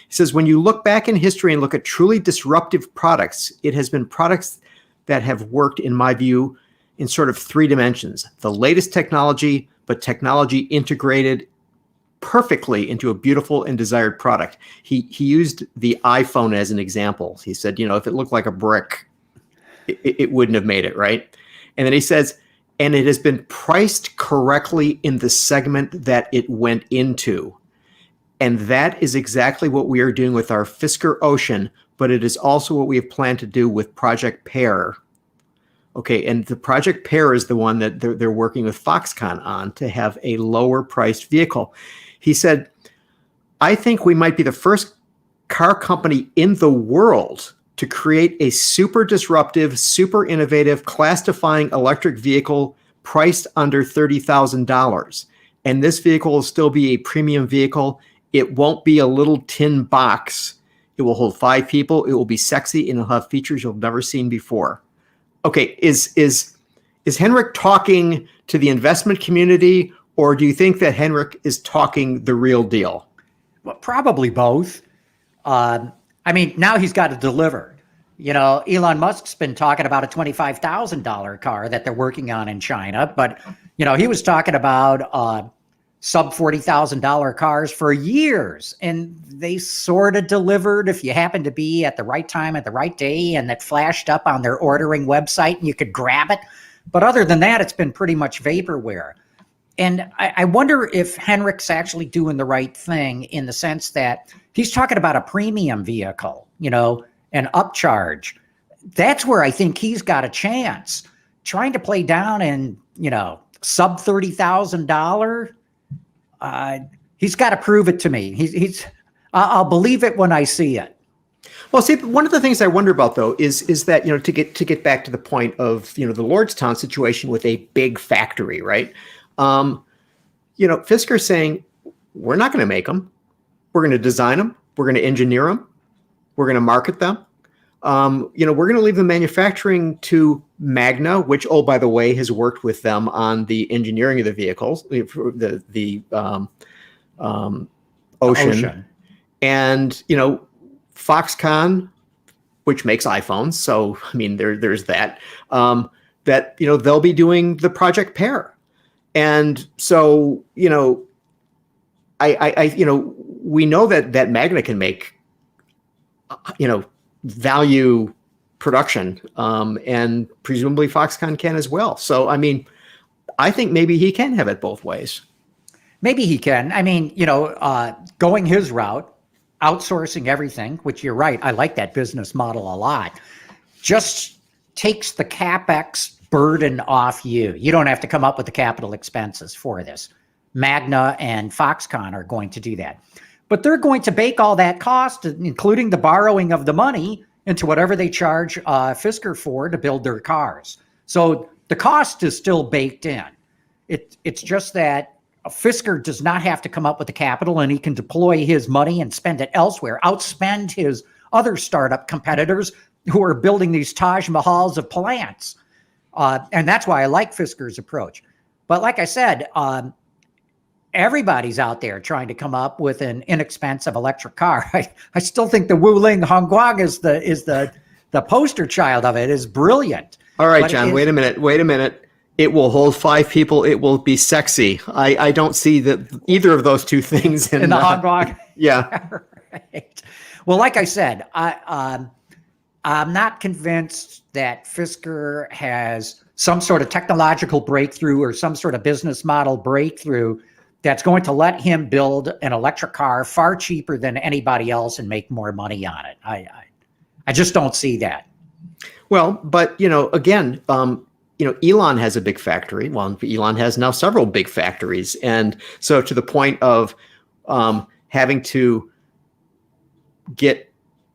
He says, when you look back in history and look at truly disruptive products, it has been products that have worked, in my view, in sort of three dimensions. The latest technology, but technology integrated perfectly into a beautiful and desired product. He used the iPhone as an example. He said, if it looked like a brick, it wouldn't have made it, right? And then he says, and it has been priced correctly in the segment that it went into. And that is exactly what we are doing with our Fisker Ocean, but it is also what we have planned to do with Project Pear. Okay, and the Project Pear is the one that they're working with Foxconn on to have a lower priced vehicle. He said, I think we might be the first car company in the world to create a super disruptive, super innovative, class-defying electric vehicle priced under $30,000. And this vehicle will still be a premium vehicle. It won't be a little tin box. It will hold 5 people. It will be sexy, and it'll have features you've never seen before. Okay, is Henrik talking to the investment community, or do you think that Henrik is talking the real deal? Well, probably both. I mean, now he's got to deliver. Elon Musk's been talking about a $25,000 car that they're working on in China, but, he was talking about sub $40,000 cars for years, and they sort of delivered if you happened to be at the right time at the right day, and that flashed up on their ordering website and you could grab it. But other than that, it's been pretty much vaporware. And I wonder if Henrik's actually doing the right thing in the sense that he's talking about a premium vehicle, an upcharge. That's where I think he's got a chance. Trying to play down in, sub $30,000. He's got to prove it to me. I'll believe it when I see it. Well, see, one of the things I wonder about though is that to get back to the point of the Lordstown situation with a big factory, right? Fisker's saying we're not going to make them. We're going to design them. We're going to engineer them. We're going to market them. We're going to leave the manufacturing to Magna, which, oh, by the way, has worked with them on the engineering of the vehicles, the Ocean. And, Foxconn, which makes iPhones. So, I mean, there's that, that, they'll be doing the Project Pear. And so, we know that Magna can make, value production, and presumably Foxconn can as well. So, I mean, I think maybe he can have it both ways. Maybe he can. I mean, going his route, outsourcing everything, which you're right, I like that business model a lot, just takes the CapEx burden off you. You don't have to come up with the capital expenses for this. Magna and Foxconn are going to do that. But they're going to bake all that cost, including the borrowing of the money, into whatever they charge Fischer for to build their cars. So the cost is still baked in. It's just that Fischer does not have to come up with the capital, and he can deploy his money and spend it elsewhere, outspend his other startup competitors who are building these Taj Mahals of plants. And that's why I like Fischer's approach. But like I said, everybody's out there trying to come up with an inexpensive electric car. I still think the Wuling Hongguang is the poster child of it. Is brilliant. All right, John, wait a minute. It will hold 5 people. It will be sexy. I don't see that either of those two things in the Hongguang. Yeah. Right. Well, like I said, I'm not convinced that Fischer has some sort of technological breakthrough or some sort of business model breakthrough that's going to let him build an electric car far cheaper than anybody else and make more money on it. I just don't see that. Well, but again, Elon has a big factory. Well, Elon has now several big factories, and so to the point of having to get.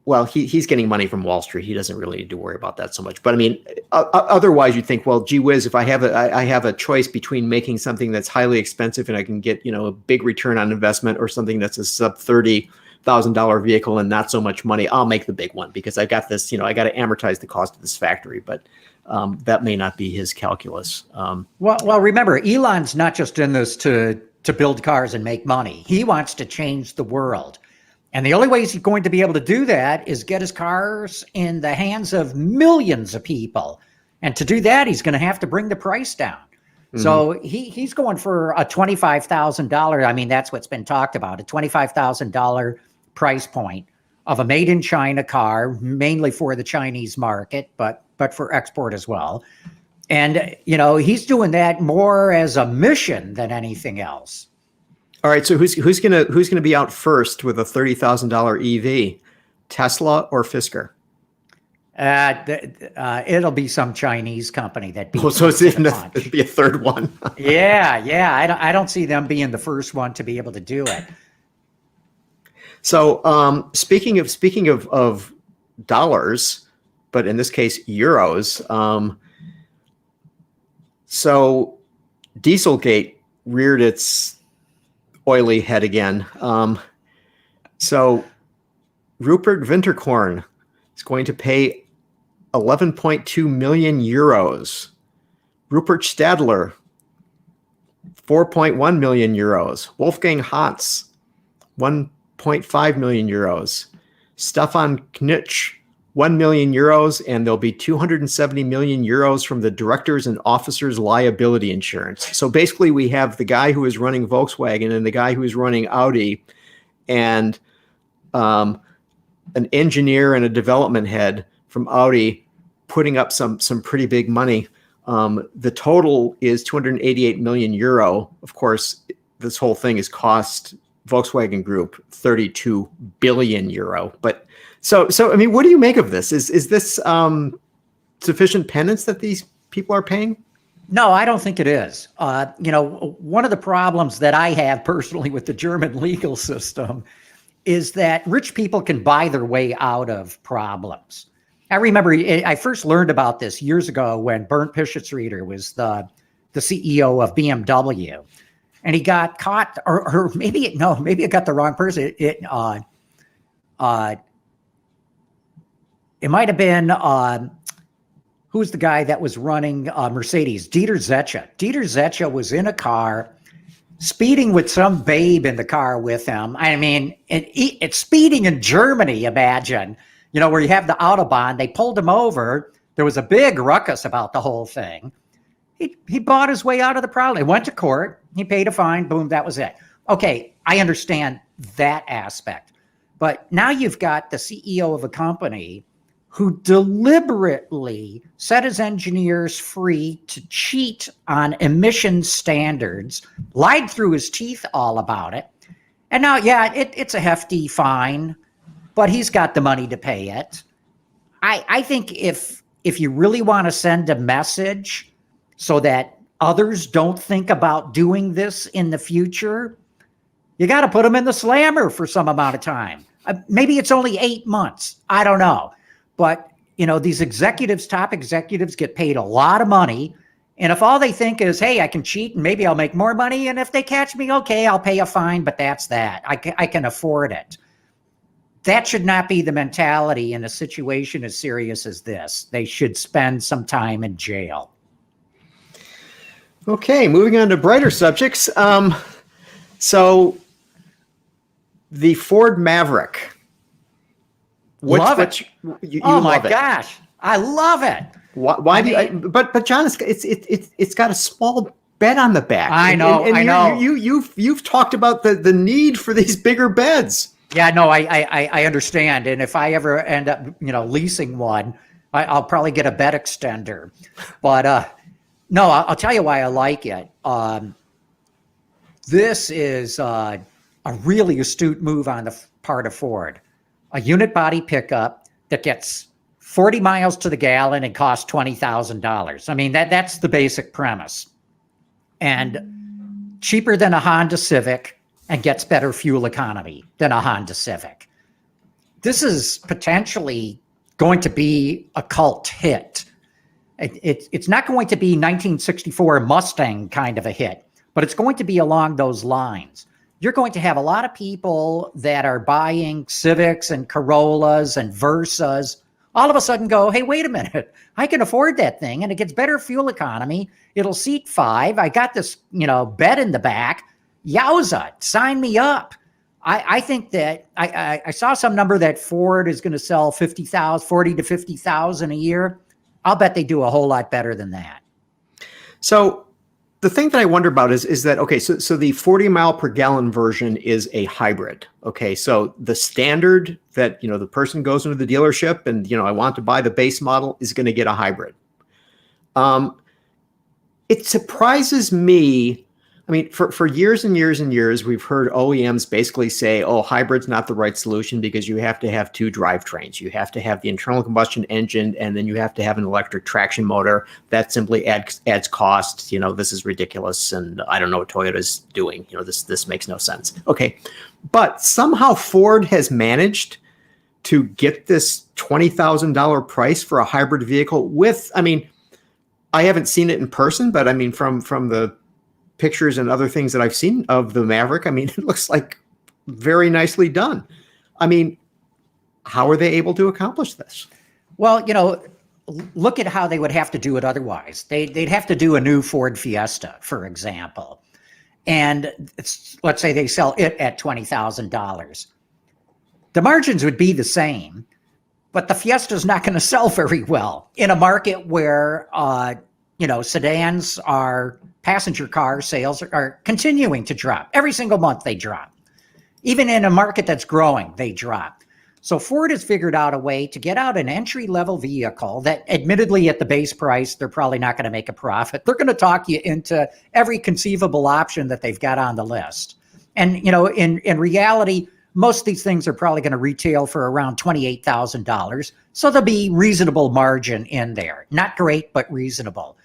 Well, he's getting money from Wall Street. He doesn't really need to worry about that so much. But I mean, otherwise, you think, well, gee whiz, if I have a choice between making something that's highly expensive and I can get a big return on investment, or something that's a sub $30,000 vehicle and not so much money, I'll make the big one because I got this. I got to amortize the cost of this factory. But that may not be his calculus. Well, remember, Elon's not just in this to build cars and make money. He wants to change the world. And the only way he's going to be able to do that is get his cars in the hands of millions of people. And to do that, he's going to have to bring the price down. Mm-hmm. So he's going for a $25,000. I mean, that's what's been talked about, a $25,000 price point of a made in China car, mainly for the Chinese market, but for export as well. And, he's doing that more as a mission than anything else. All right, so who's gonna be out first with a $30,000 EV, Tesla or Fischer? It'll be some Chinese company that beats. So it'll be a third one. Yeah. I don't see them being the first one to be able to do it. So speaking of dollars, but in this case euros. So Dieselgate reared its oily head again. So Rupert Winterkorn is going to pay 11.2 million euros. Rupert Stadler, 4.1 million euros. Wolfgang Hans, 1.5 million euros. Stefan Knutsch, 1 million euros, and there'll be 270 million euros from the directors and officers liability insurance. So basically we have the guy who is running Volkswagen and the guy who is running Audi, and an engineer and a development head from Audi putting up some pretty big money. The total is 288 million euro. Of course, this whole thing has cost Volkswagen Group 32 billion euro. But so I mean, what do you make of this? Is this sufficient penance that these people are paying? No, I don't think it is. One of the problems that I have personally with the German legal system is that rich people can buy their way out of problems. I remember I first learned about this years ago when Bernd Pischetsrieder was the CEO of BMW, and he got caught, or maybe it got the wrong person. It might have been who's the guy that was running Mercedes? Dieter Zetsche. Dieter Zetsche was in a car speeding with some babe in the car with him. I mean, it's speeding in Germany, imagine. where you have the Autobahn. They pulled him over. There was a big ruckus about the whole thing. He bought his way out of the problem. He went to court. He paid a fine. Boom, that was it. Okay, I understand that aspect. But now you've got the CEO of a company who deliberately set his engineers free to cheat on emission standards, lied through his teeth all about it. And now, yeah, it's a hefty fine, but he's got the money to pay it. I think if you really want to send a message so that others don't think about doing this in the future, you got to put them in the slammer for some amount of time. Maybe it's only 8 months. I don't know. But, these executives, top executives, get paid a lot of money. And if all they think is, hey, I can cheat and maybe I'll make more money. And if they catch me, okay, I'll pay a fine, but that's that. I can afford it. That should not be the mentality in a situation as serious as this. They should spend some time in jail. Okay, moving on to brighter subjects. So the Ford Maverick. Love it. You oh my love it. Gosh, I love it. Why do you? But John, it's got a small bed on the back. I know. And I know. You've talked about the need for these bigger beds. Yeah, no, I understand. And if I ever end up, leasing one, I'll probably get a bed extender. But no, I'll tell you why I like it. This is a really astute move on the part of Ford. A unit body pickup that gets 40 miles to the gallon and costs $20,000. I mean, that's the basic premise. And cheaper than a Honda Civic and gets better fuel economy than a Honda Civic. This is potentially going to be a cult hit. It's not going to be 1964 Mustang kind of a hit, but it's going to be along those lines. You're going to have a lot of people that are buying Civics and Corollas and Versas all of a sudden go, hey, wait a minute, I can afford that thing and it gets better fuel economy. It'll seat 5. I got this, bed in the back. Yowza, sign me up. I think that I saw some number that Ford is going to sell 40 to 50,000 a year. I'll bet they do a whole lot better than that. So the thing that I wonder about is that, okay, so the 40 mile per gallon version is a hybrid. Okay, so the standard that, the person goes into the dealership and, I want to buy the base model is going to get a hybrid. It surprises me. I mean, for years and years and years, we've heard OEMs basically say, oh, hybrid's not the right solution because you have to have 2 drivetrains. You have to have the internal combustion engine, and then you have to have an electric traction motor. That simply adds cost. This is ridiculous, and I don't know what Toyota's doing. This makes no sense. Okay, but somehow Ford has managed to get this $20,000 price for a hybrid vehicle with, I haven't seen it in person, but from the pictures and other things that I've seen of the Maverick, it looks like very nicely done. How are they able to accomplish this? Well, look at how they would have to do it otherwise. They'd have to do a new Ford Fiesta, for example. And let's say they sell it at $20,000. The margins would be the same, but the Fiesta is not going to sell very well in a market where, sedans are passenger car sales are continuing to drop. Every single month they drop. Even in a market that's growing, they drop. So Ford has figured out a way to get out an entry-level vehicle that admittedly at the base price, they're probably not going to make a profit. They're going to talk you into every conceivable option that they've got on the list. And, in reality, most of these things are probably going to retail for around $28,000. So there'll be reasonable margin in there. Not great, but reasonable.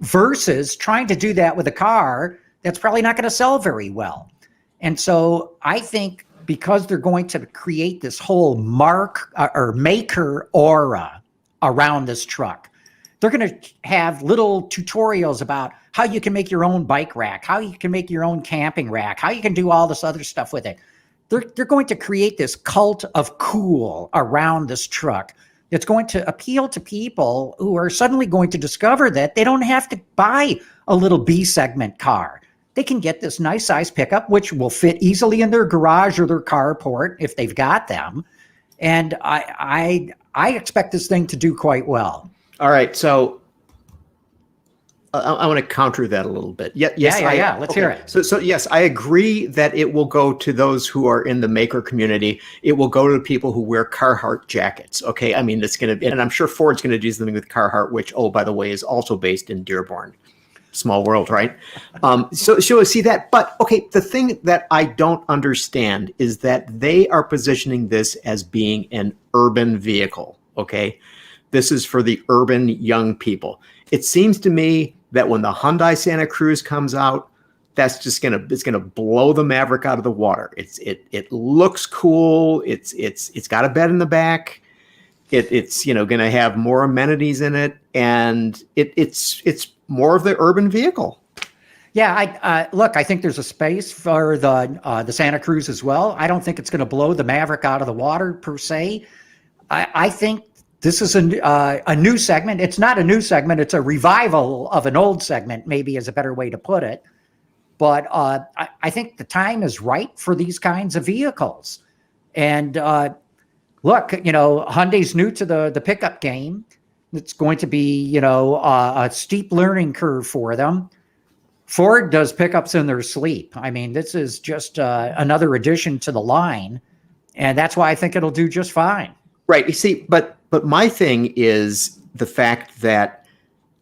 Versus trying to do that with a car that's probably not going to sell very well. And so I think because they're going to create this whole maker aura around this truck, they're going to have little tutorials about how you can make your own bike rack, how you can make your own camping rack, how you can do all this other stuff with it. They're going to create this cult of cool around this truck. It's going to appeal to people who are suddenly going to discover that they don't have to buy a little B segment car. They can get this nice size pickup, which will fit easily in their garage or their carport if they've got them. and I expect this thing to do quite well. All right, so I want to counter that a little bit. Yes, yeah. Let's hear it. So yes, I agree that it will go to those who are in the maker community. It will go to people who wear Carhartt jackets. Okay, I mean it's going to, and I'm sure Ford's going to do something with Carhartt, which, oh, by the way, is also based in Dearborn. Small world, right? So she'll see that. But okay, the thing that I don't understand is that they are positioning this as being an urban vehicle. Okay, this is for the urban young people. It seems to me that when the Hyundai Santa Cruz comes out, that's just it's gonna blow the Maverick out of the water. It looks cool. It's got a bed in the back. It's gonna have more amenities in it, and it's more of the urban vehicle. Yeah, look, I think there's a space for the Santa Cruz as well. I don't think it's going to blow the Maverick out of the water per se. I think this is a new segment. It's not a new segment. It's a revival of an old segment, maybe is a better way to put it. But I think the time is right for these kinds of vehicles. And look, Hyundai's new to the pickup game. It's going to be, a steep learning curve for them. Ford does pickups in their sleep. I mean, this is just another addition to the line. And that's why I think it'll do just fine. Right. You see, but my thing is the fact that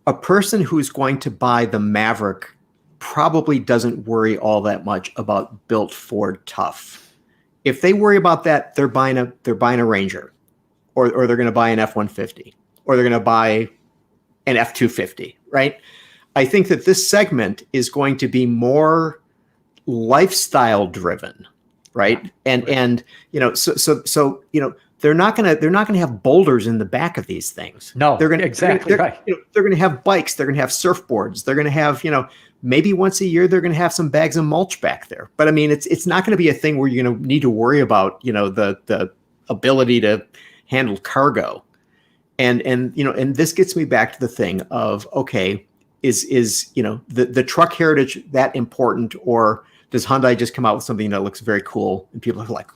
a person who's going to buy the Maverick probably doesn't worry all that much about built Ford tough. If they worry about that, they're buying a Ranger, or they're going to buy an F-150, or they're going to buy an F-250, right? I think that this segment is going to be more lifestyle driven, right? And so they're not going to have boulders in the back of these things. No, they're going to exactly right. They're going to have bikes. They're going to have surfboards. They're going to have maybe once a year they're going to have some bags of mulch back there. But I mean, it's not going to be a thing where you're going to need to worry about the ability to handle cargo. And this gets me back to the thing of, okay, is the truck heritage that important, or does Hyundai just come out with something that looks very cool and people are like,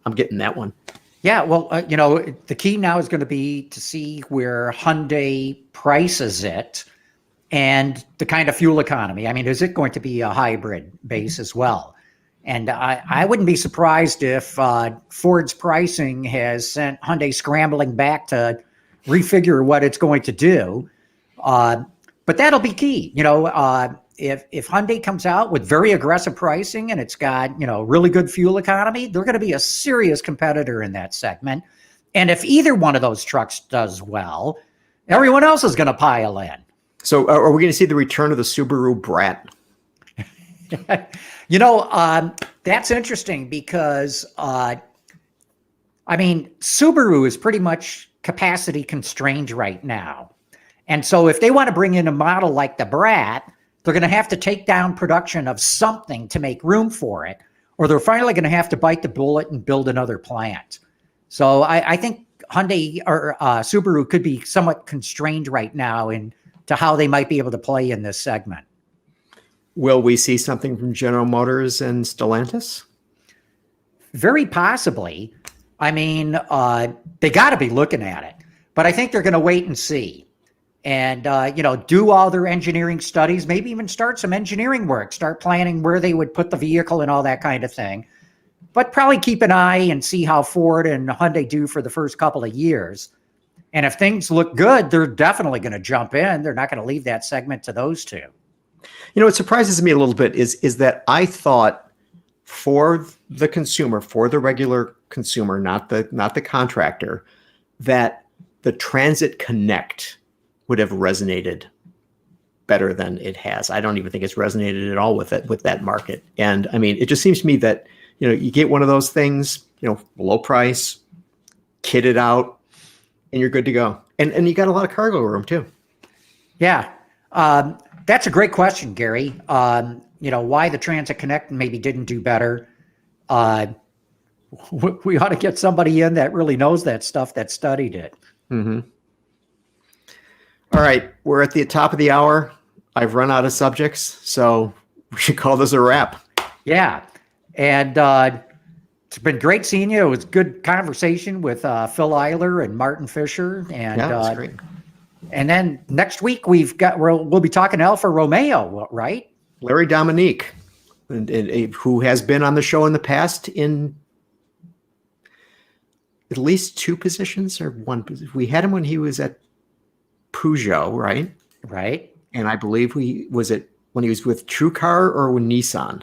I'm getting that one? Yeah, well, the key now is going to be to see where Hyundai prices it and the kind of fuel economy. I mean, is it going to be a hybrid base as well? And I wouldn't be surprised if Ford's pricing has sent Hyundai scrambling back to refigure what it's going to do. But that'll be key. If Hyundai comes out with very aggressive pricing and it's got, really good fuel economy, they're going to be a serious competitor in that segment. And if either one of those trucks does well, everyone else is going to pile in. So are we going to see the return of the Subaru Brat? That's interesting because, Subaru is pretty much capacity constrained right now. And so if they want to bring in a model like the Brat, they're going to have to take down production of something to make room for it, or they're finally going to have to bite the bullet and build another plant. So I think Hyundai or Subaru could be somewhat constrained right now to how they might be able to play in this segment. Will we see something from General Motors and Stellantis? Very possibly. I mean, they got to be looking at it, but I think they're going to wait and see. And, do all their engineering studies, maybe even start some engineering work, start planning where they would put the vehicle and all that kind of thing. But probably keep an eye and see how Ford and Hyundai do for the first couple of years. And if things look good, they're definitely going to jump in. They're not going to leave that segment to those two. What surprises me a little bit is that I thought for the consumer, for the regular consumer, not the contractor, that the Transit Connect would have resonated better than it has. I don't even think it's resonated at all with that market. And I mean, it just seems to me that, you get one of those things, low price, kitted out, and you're good to go. And you got a lot of cargo room too. Yeah. That's a great question, Gary. Why the Transit Connect maybe didn't do better. We ought to get somebody in that really knows that stuff, that studied it. Mm-hmm. All right, we're at the top of the hour. I've run out of subjects, so we should call this a wrap. Yeah, and It's been great seeing you. It was good conversation with Phil Eyler and Martin Fischer. And Yeah, that's great. And then next week we'll be talking Alfa Romeo, right? Larry Dominique, and who has been on the show in the past in at least 2 positions or 1 position. We had him when he was at Peugeot, right? Right. And I believe when he was with TrueCar or with Nissan.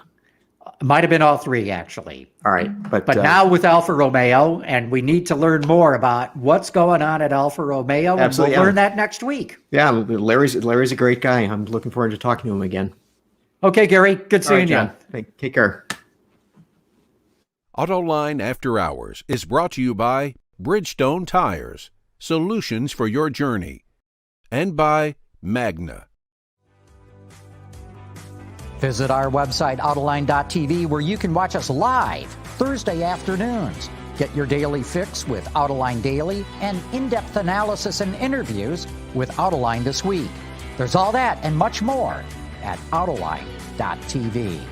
Might have been all 3, actually. All right, but now with Alfa Romeo, and we need to learn more about what's going on at Alfa Romeo, and Absolutely, we'll yeah. learn that next week. Yeah, Larry's a great guy. I'm looking forward to talking to him again. Okay, Gary, good All right, seeing you. John. Take care. Autoline After Hours is brought to you by Bridgestone Tires, solutions for your journey, and by Magna. Visit our website, Autoline.tv, where you can watch us live Thursday afternoons. Get your daily fix with Autoline Daily and in-depth analysis and interviews with Autoline This Week. There's all that and much more at Autoline.tv.